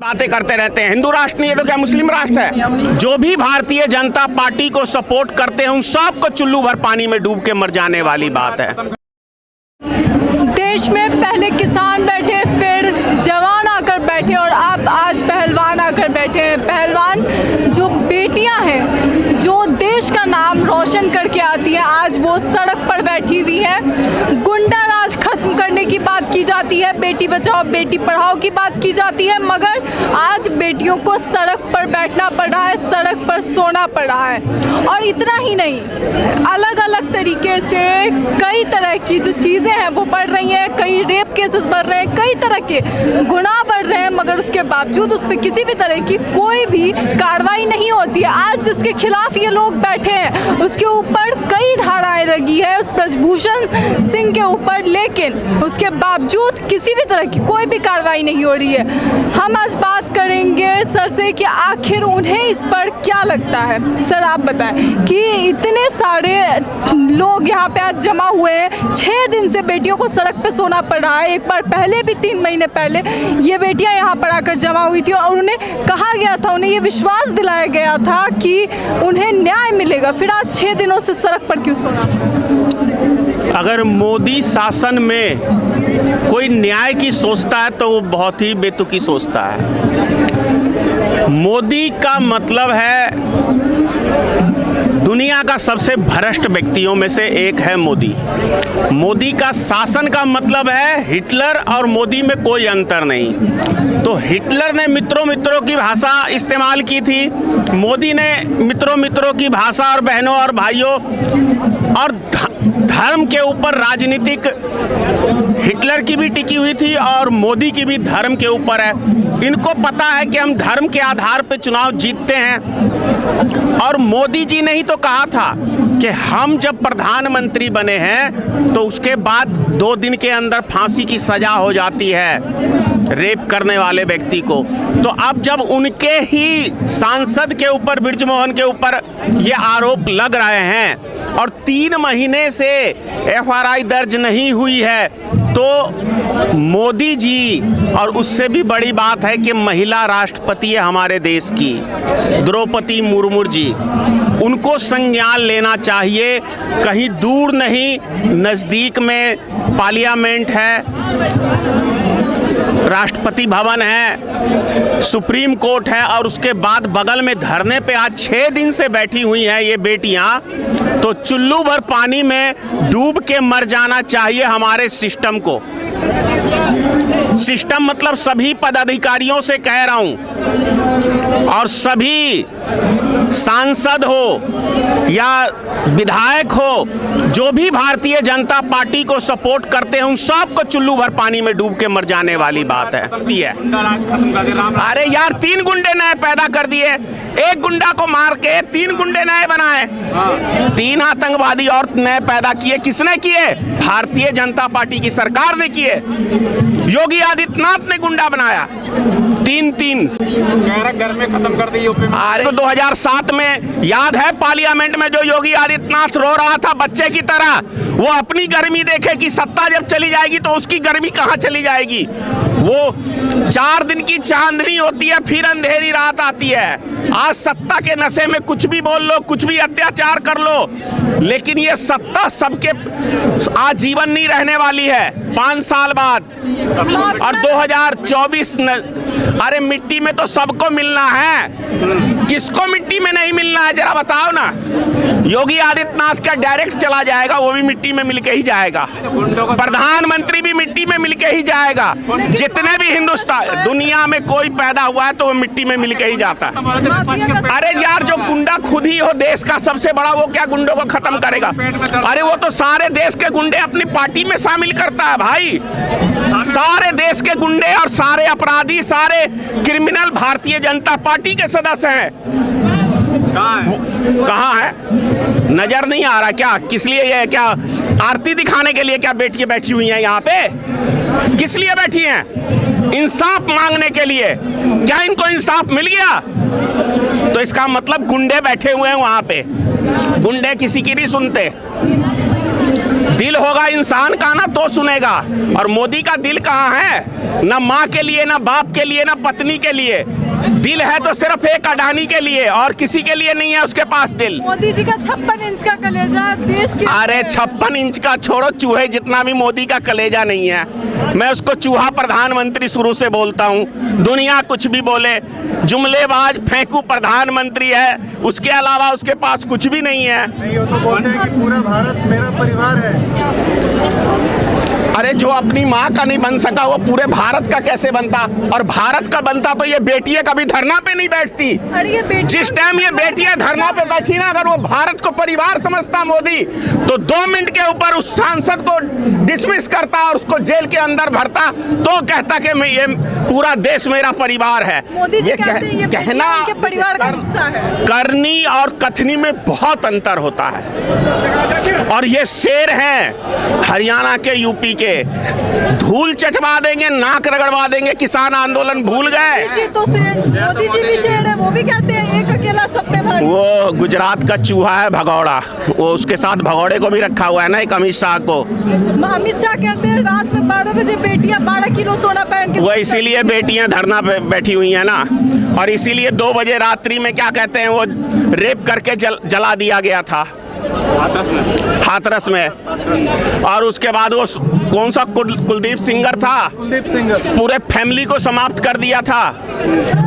बातें करते रहते हैं। हिंदू राष्ट्र नहीं है तो क्या मुस्लिम राष्ट्र है? जो भी भारतीय जनता पार्टी को सपोर्ट करते हैं उन सबको चुल्लू भर पानी में डूब के मर जाने वाली बात है। देश में पहले किसान बैठे, फिर जवान आकर बैठे और अब आज पहलवान आकर बैठे हैं। पहलवान जो बेटियां हैं, जो देश का नाम रोशन करके आती हैं, आज वो सड़क पर बैठी हुई है। गुंडा राज खत्म करने की बात की जाती है, बेटी बचाओ बेटी पढ़ाओ की बात की जाती है, मगर आज बेटियों को सड़क पर बैठना पड़ रहा है, सड़क पर सोना पड़ रहा है। और इतना ही नहीं, अलग अलग तरीके से कई तरह की जो चीज़ें हैं वो बढ़ रही हैं। कई रेप केसेस बढ़ रहे हैं, कई तरह के गुनाह बढ़ रहे हैं, मगर उसके बावजूद उस पर किसी भी तरह की कोई भी कार्रवाई नहीं होती है। आज जिसके खिलाफ ये लोग बैठे हैं उसके ऊपर कई धाराएं लगी है, उस ब्रजभूषण सिंह के ऊपर, लेकिन उसके बावजूद किसी भी तरह की कोई भी कार्रवाई नहीं हो रही है। हम आज बात करेंगे सर से कि आखिर उन्हें इस पर क्या लगता है। सर आप बताएं कि इतने सारे लोग यहाँ पे आज जमा हुए हैं, 6 दिन से बेटियों को सड़क पे सोना पड़ रहा है। एक बार पहले भी 3 महीने पहले ये बेटियां यहाँ पर आकर जमा हुई थी और उन्हें कहा गया था, उन्हें ये विश्वास दिलाया गया था कि उन्हें न्याय मिलेगा, फिर आज 6 दिनों से सड़क पर क्यों सोना? अगर मोदी शासन में कोई न्याय की सोचता है तो वो बहुत ही बेतुकी सोचता है। मोदी का मतलब है दुनिया का सबसे भ्रष्ट व्यक्तियों में से एक है मोदी। मोदी का शासन का मतलब है हिटलर और मोदी में कोई अंतर नहीं। तो हिटलर ने मित्रों की भाषा इस्तेमाल की थी, मोदी ने मित्रों की भाषा और बहनों और भाइयों और धर्म के ऊपर राजनीतिक हिटलर की भी टिकी हुई थी और मोदी की भी धर्म के ऊपर है। इनको पता है कि हम धर्म के आधार पर चुनाव जीतते हैं। और मोदी जी ने ही तो कहा था कि हम जब प्रधानमंत्री बने हैं तो उसके बाद 2 दिन के अंदर फांसी की सजा हो जाती है रेप करने वाले व्यक्ति को। तो अब जब उनके ही सांसद के ऊपर, बृजमोहन के ऊपर ये आरोप लग रहे हैं और 3 महीने से एफआईआर दर्ज नहीं हुई है, तो मोदी जी, और उससे भी बड़ी बात है कि महिला राष्ट्रपति है हमारे देश की, द्रौपदी मुर्मू जी, उनको संज्ञान लेना चाहिए। कहीं दूर नहीं, नज़दीक में पार्लियामेंट है, राष्ट्रपति भवन है, सुप्रीम कोर्ट है और उसके बाद बगल में धरने पे आज 6 दिन से बैठी हुई हैं ये बेटियां। तो चुल्लू भर पानी में डूब के मर जाना चाहिए हमारे सिस्टम को। सिस्टम मतलब सभी पदाधिकारियों से कह रहा हूं, और सभी सांसद हो या विधायक हो, जो भी भारतीय जनता पार्टी को सपोर्ट करते हैं उन सबको चुल्लू भर पानी में डूब के मर जाने वाली बात है। अरे यार, 3 गुंडे नए पैदा कर दिए, एक गुंडा को मार के 3 गुंडे नए बनाए, 3 आतंकवादी और नए पैदा किए। किसने किए? भारतीय जनता पार्टी की सरकार ने किए। योगी आदित्यनाथ ने गुंडा बनाया 3 घर में खत्म कर दी यूपी में। अरे तो 2007 में याद है पार्लियामेंट में जो योगी आदित्यनाथ रो रहा था बच्चे की तरह, वो अपनी गर्मी देखे कि सत्ता जब चली जाएगी तो उसकी गर्मी कहाँ चली जाएगी। वो 4 दिन की चांदनी होती है, फिर अंधेरी रात आती है। आज सत्ता के नशे में कुछ भी बोल लो, कुछ भी अत्याचार कर लो, लेकिन ये सत्ता सबके आजीवन नहीं रहने वाली है, 5 साल बाद। और 2024 अरे मिट्टी में तो सबको मिलना है, किसको मिट्टी में नहीं मिलना है जरा बताओ ना। योगी आदित्यनाथ का डायरेक्ट चला जाएगा, वो भी मिट्टी में मिलके ही जाएगा, प्रधानमंत्री भी मिट्टी में मिलके ही जाएगा। जितने भी हिंदुस्तान दुनिया में कोई पैदा हुआ है तो वो मिट्टी में मिलके ही जाता है। अरे यार, जो गुंडा खुद ही हो देश का सबसे बड़ा, वो क्या गुंडों को खत्म करेगा? अरे वो तो सारे देश के गुंडे अपनी पार्टी में शामिल करता है भाई। सारे देश के गुंडे और सारे अपराधी, सारे क्रिमिनल भारतीय जनता पार्टी के सदस्य हैं। कहाँ है? नजर नहीं आ रहा क्या? किस लिए ये क्या आरती दिखाने के लिए क्या बेटियां बैठी हुई हैं यहाँ पे? किस लिए बैठी हैं? इंसाफ मांगने के लिए। क्या इनको इंसाफ मिल गया? तो इसका मतलब गुंडे बैठे हुए हैं वहां पे। गुंडे किसी की नहीं सुनते। दिल होगा इंसान का ना तो सुनेगा। और मोदी का दिल कहाँ है? ना माँ के लिए, ना बाप के लिए, ना पत्नी के लिए। दिल है तो सिर्फ एक अडानी के लिए, और किसी के लिए नहीं है उसके पास दिल। मोदी जी का 56 इंच का कलेजा देश के। अरे 56 इंच का छोड़ो, चूहे जितना भी मोदी का कलेजा नहीं है। मैं उसको चूहा प्रधानमंत्री शुरू से बोलता हूँ। दुनिया कुछ भी बोले, जुमलेबाज फेंकू प्रधानमंत्री है, उसके अलावा उसके पास कुछ भी नहीं है। नहीं, वो तो बोलते हैं कि पूरा भारत मेरा परिवार है। अरे जो अपनी माँ का नहीं बन सका वो पूरे भारत का कैसे बनता? और भारत का बनता तो ये बेटियां कभी धरना पे नहीं बैठती। अरे ये बेटियां, जिस टाइम ये बेटियां धरना पे बैठी ना, अगर वो भारत को परिवार समझता मोदी, तो 2 मिनट के ऊपर उस सांसद को डिसमिस करता और उसको जेल के अंदर भरता, तो कहता कि मैं ये पूरा देश मेरा परिवार है। मोदी जी कहते हैं ये कहना उनके परिवार का हिस्सा है। करनी और कथनी में बहुत अंतर होता है। और ये शेर हैं हरियाणा के, यूपी के, धूल चटवा देंगे, नाक रगड़वा देंगे, किसान आंदोलन भूल गए। मोदी जी तो शेर, मोदी जी भी शेर है, वो भी कहते हैं एक अकेला सब पे भारी। वो गुजरात का चूहा है भगौड़ा, वो उसके साथ भगौड़े को भी रखा हुआ है ना, एक अमित शाह को। अमित शाह कहते हैं रात में 12 बजे बेटियां 12 किलो सोना पहन के। वो इसीलिए बेटियां धरना पे बैठी हुई हैं ना, और इसीलिए 2 बजे रात्रि में क्या कहते हैं, वो रेप करके जला दिया गया था हाथरस में। और उसके बाद वो कौन सा कुलदीप सिंगर था, कुलदीप सिंगर, पूरे फैमिली को समाप्त कर दिया था।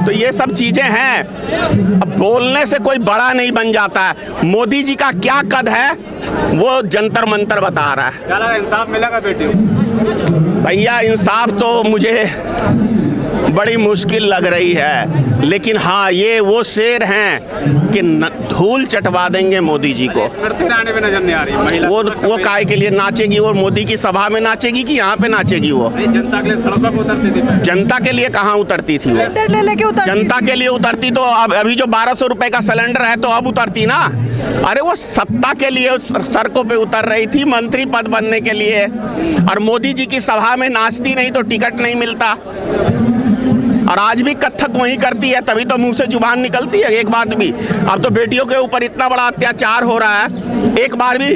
तो ये सब चीजें हैं। अब बोलने से कोई बड़ा नहीं बन जाता है। मोदी जी का क्या कद है वो जंतर मंतर बता रहा है। क्या लगा, इंसाफ मिलेगा बेटी को? भैया इंसाफ तो मुझे बड़ी मुश्किल लग रही है, लेकिन हाँ ये वो शेर हैं कि धूल चटवा देंगे मोदी जी को। स्मृति ईरानी भी नजर नहीं आ रही महिला। वो काहे के लिए नाचेगी? वो मोदी की सभा में नाचेगी कि यहाँ पे नाचेगी? वो जनता के लिए सड़कों पर उतरती थी। जनता के लिए कहाँ उतरती थी? वो ले लेके उतरती। जनता के लिए उतरती तो अभी जो 1200 रुपए का सिलेंडर है तो अब उतरती ना। अरे वो सत्ता के लिए सड़कों पे उतर रही थी, मंत्री पद बनने के लिए। और मोदी जी की सभा में नाचती नहीं तो टिकट नहीं मिलता। और आज भी कथक वही करती है, तभी तो मुंह से जुबान निकलती है एक बात भी। अब तो बेटियों के ऊपर इतना बड़ा अत्याचार हो रहा है, एक बार भी।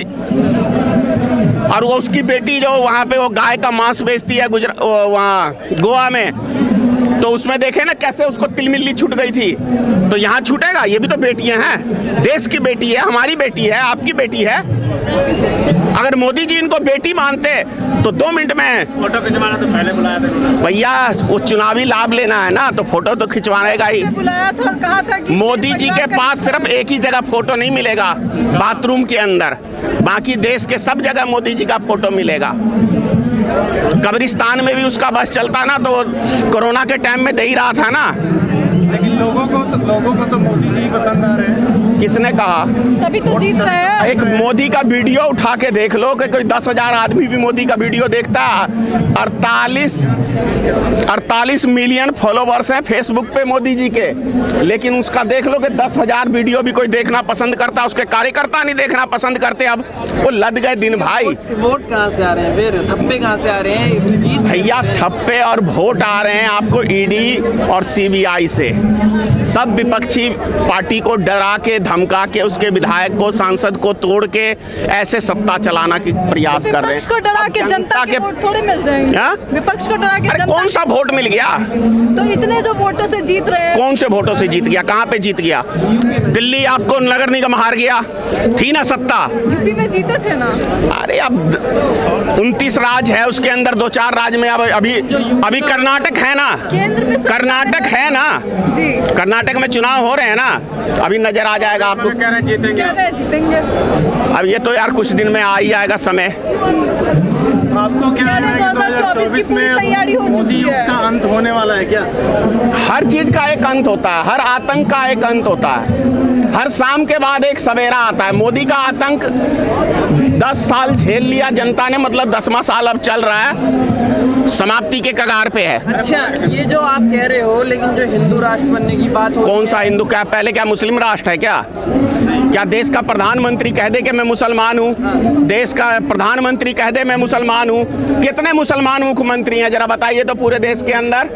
और वो उसकी बेटी जो वहाँ पे वो गाय का मांस बेचती है वहाँ गोवा में, तो उसमें देखे ना कैसे उसको तिलमिल्ली छूट गई थी। तो यहाँ छूटेगा? ये भी तो बेटियां हैं, देश की बेटी है, हमारी बेटी है, आपकी बेटी है। अगर मोदी जी इनको बेटी मानते तो 2 मिनट में फोटो खिंचवाना तो पहले बुलाया था भैया, वो चुनावी लाभ लेना है ना, तो फोटो तो खिंचवाएगा ही। बुलाया था और कहा था कि मोदी जी के पास सिर्फ एक ही जगह फोटो नहीं मिलेगा, बाथरूम के अंदर। बाकी देश के सब जगह मोदी जी का फोटो मिलेगा। कब्रिस्तान में भी उसका बस चलता ना, तो कोरोना के टाइम में दे ही रहा था ना। लेकिन लोगों को तो मोदी जी पसंद आ रहे हैं। किसने कहा? तभी तो जीत रहे हैं। एक मोदी का वीडियो उठा के देख लो कि कोई 10,000 आदमी भी मोदी का वीडियो देखता है। 48 मिलियन फॉलोवर्स हैं फेसबुक पे मोदी जी के, लेकिन उसका देख लो कि 10,000 वीडियो भी कोई देखना पसंद करता, उसके कार्यकर्ता नहीं देखना पसंद करते। अब वो लद गए दिन भाई। वोट कहाँ से आ रहे हैं, फिर थप्पे कहाँ से आ रहे हैं? भैया थप्पे और वोट आ रहे हैं आपको ईडी और सीबीआई से। सब विपक्षी पार्टी को डरा के, धमका के, उसके विधायक को, सांसद को तोड़ के ऐसे सत्ता चलाना की प्रयास कर रहे हैं। विपक्ष को डरा के जनता के वोट थोड़े मिल जाएंगे। विपक्ष को डरा के अरे कौन सा वोट मिल गया? तो इतने जो वोटों से जीत रहे हैं। कौन से वोटों से जीत गया? कहाँ पे जीत गया? दिल्ली आपको नगर निगम हार गया, थी ना सत्ता? यूपी में जीते थे ना। अरे अब 29 राज्य है, उसके अंदर 2-4 राज्य में अब अभी कर्नाटक है ना, केंद्र में कर्नाटक है ना जी, कर्नाटक में चुनाव हो रहे हैं ना, अभी नजर आ जाएगा आपको। कह रहे हैं जीतेंगे। कह रहे हैं जीतेंगे। अब ये तो यार कुछ दिन में आ ही जाएगा समय। आपको क्या लग रहा है 2024 में तैयारी हो मोदी चुकी युग है। का अंत होने वाला है क्या? हर चीज का एक अंत होता है, हर आतंक का एक अंत होता है। हर शाम के बाद एक सवेरा आता है। मोदी का आतंक 10 साल झेल लिया जनता ने, मतलब 10वां साल अब चल रहा है, समाप्ति के कगार पे है। अच्छा, ये जो आप कह रहे हो, लेकिन जो हिंदू राष्ट्र बनने की बात हो, कौन सा हिंदू? क्या पहले क्या मुस्लिम राष्ट्र है क्या? क्या देश का प्रधानमंत्री कह दे कि मैं मुसलमान हूँ? देश का प्रधानमंत्री कह दे मैं मुसलमान हूँ? कितने मुसलमान मुख्यमंत्री हैं जरा बताइए तो पूरे देश के अंदर?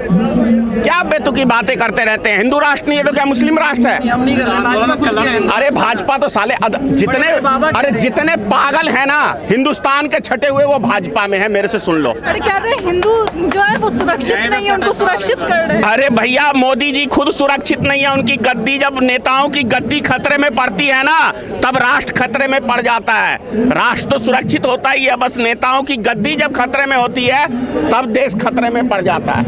क्या बेतुकी बातें करते रहते हैं? हिंदू राष्ट्र नहीं है तो क्या मुस्लिम राष्ट्र है? हम नहीं कर रहे, भाजपा खुद कह रही है। अरे भाजपा तो साले जितने पागल है ना हिंदुस्तान के छटे हुए वो भाजपा में है, मेरे से सुन लो। अरे कह रहे हैं हिंदू जो है वो सुरक्षित नहीं है, उनको सुरक्षित कर रहे हैं। अरे भैया मोदी जी खुद सुरक्षित नहीं है, उनकी गद्दी, जब नेताओं की गद्दी खतरे में पड़ती है ना तब राष्ट्र खतरे में पड़ जाता है। राष्ट्र तो सुरक्षित होता ही है, बस नेताओं की गद्दी जब खतरे में होती है तब देश खतरे में पड़ जाता है।